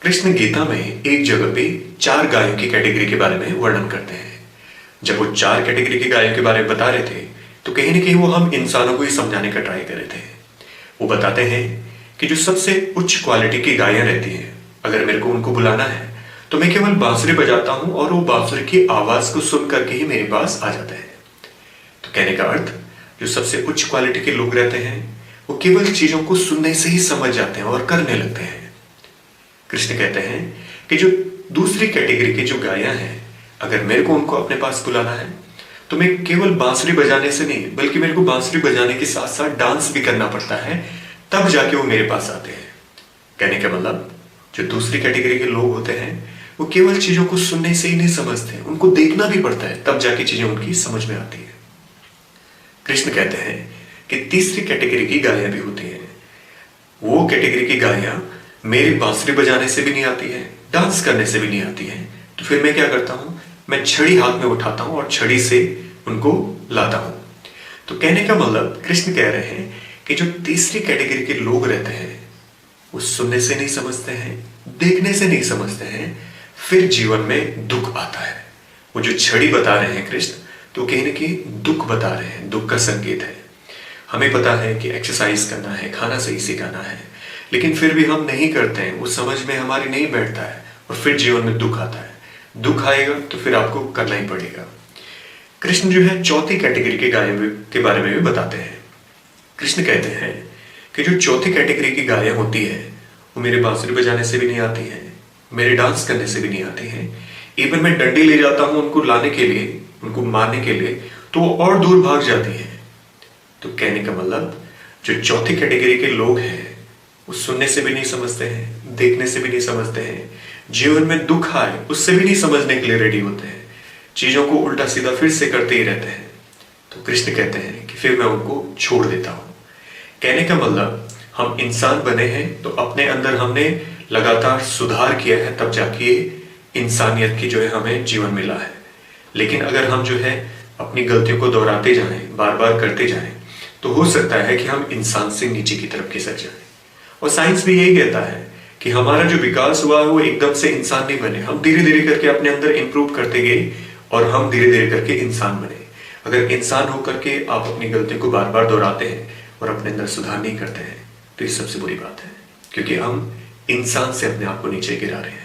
कृष्ण गीता में एक जगह पे चार गायों की कैटेगरी के बारे में वर्णन करते हैं। जब वो चार कैटेगरी की गायों के बारे में बता रहे थे तो कहीं ना कहीं वो हम इंसानों को ही समझाने का ट्राई कर रहे थे। वो बताते हैं कि जो सबसे उच्च क्वालिटी की गायें रहती हैं, अगर मेरे को उनको बुलाना है तो मैं केवल बांसुरी बजाता हूं और वो बांसुरी की आवाज को सुन करके ही मेरे पास आ जाता है। तो कहने का अर्थ, जो सबसे उच्च क्वालिटी के लोग रहते हैं वो केवल चीजों को सुनने से ही समझ जाते हैं और करने लगते हैं। कृष्ण कहते हैं कि जो दूसरी कैटेगरी की जो गायें हैं, अगर मेरे को उनको अपने पास बुलाना है तो मैं केवल बांसुरी बजाने से नहीं, बल्कि मेरे को बांसुरी बजाने के साथ साथ डांस भी करना पड़ता है, तब जाके वो मेरे पास आते हैं। कहने का मतलब, जो दूसरी कैटेगरी के लोग होते हैं वो केवल चीजों को सुनने से ही नहीं समझते, उनको देखना भी पड़ता है, तब जाके चीजें उनकी समझ में आती है। कृष्ण कहते हैं कि तीसरी कैटेगरी की गायें भी होती हैं। वो कैटेगरी की गायें मेरी बांसुरी बजाने से भी नहीं आती है, डांस करने से भी नहीं आती है, तो फिर मैं क्या करता हूं, मैं छड़ी हाथ में उठाता हूं और छड़ी से उनको लाता हूं। तो कहने का मतलब, कृष्ण कह रहे हैं कि जो तीसरी कैटेगरी के लोग रहते हैं वो सुनने से नहीं समझते हैं, देखने से नहीं समझते हैं, फिर जीवन में दुख आता है। वो जो छड़ी बता रहे हैं कृष्ण, तो कहीं ना कहीं दुख बता रहे हैं, दुख का संकेत है। हमें पता है कि एक्सरसाइज करना है, खाना सही से खाना है, लेकिन फिर भी हम नहीं करते हैं, वो समझ में हमारी नहीं बैठता है और फिर जीवन में दुख आता है। दुख आएगा तो फिर आपको करना ही पड़ेगा। कृष्ण जो है चौथी कैटेगरी के गायों के बारे में भी बताते हैं। कृष्ण कहते हैं कि जो चौथी कैटेगरी की गायें होती है वो मेरे बांसुरी बजाने से भी नहीं आती है, मेरे डांस करने से भी नहीं आती है। इवन मैं डंडी ले जाता हूं उनको लाने के लिए, उनको मारने के लिए, तो वो और दूर भाग जाती है। तो कहने का मतलब, जो चौथी कैटेगरी के लोग हैं वो सुनने से भी नहीं समझते हैं, देखने से भी नहीं समझते हैं, जीवन में दुख आए उससे भी नहीं समझने के लिए रेडी होते हैं, चीजों को उल्टा सीधा फिर से करते ही रहते हैं। तो कृष्ण कहते हैं कि फिर मैं उनको छोड़ देता हूं। कहने का मतलब, हम इंसान बने हैं तो अपने अंदर हमने लगातार सुधार किया है, तब जाके इंसानियत की जो है हमें जीवन मिला है। लेकिन अगर हम जो है अपनी गलतियों को दोहराते जाएं, बार बार करते जाएं, तो हो सकता है कि हम इंसान से नीचे की तरफ खिसक जाएं। और साइंस भी यही कहता है कि हमारा जो विकास हुआ है वो एकदम से इंसान नहीं बने, हम धीरे धीरे करके अपने अंदर इंप्रूव करते गए और हम धीरे धीरे करके इंसान बने। अगर इंसान होकर के आप अपनी गलतियों को बार बार दोहराते हैं और अपने अंदर सुधार नहीं करते हैं तो ये सबसे बुरी बात है, क्योंकि हम इंसान से अपने आप को नीचे गिरा रहे हैं।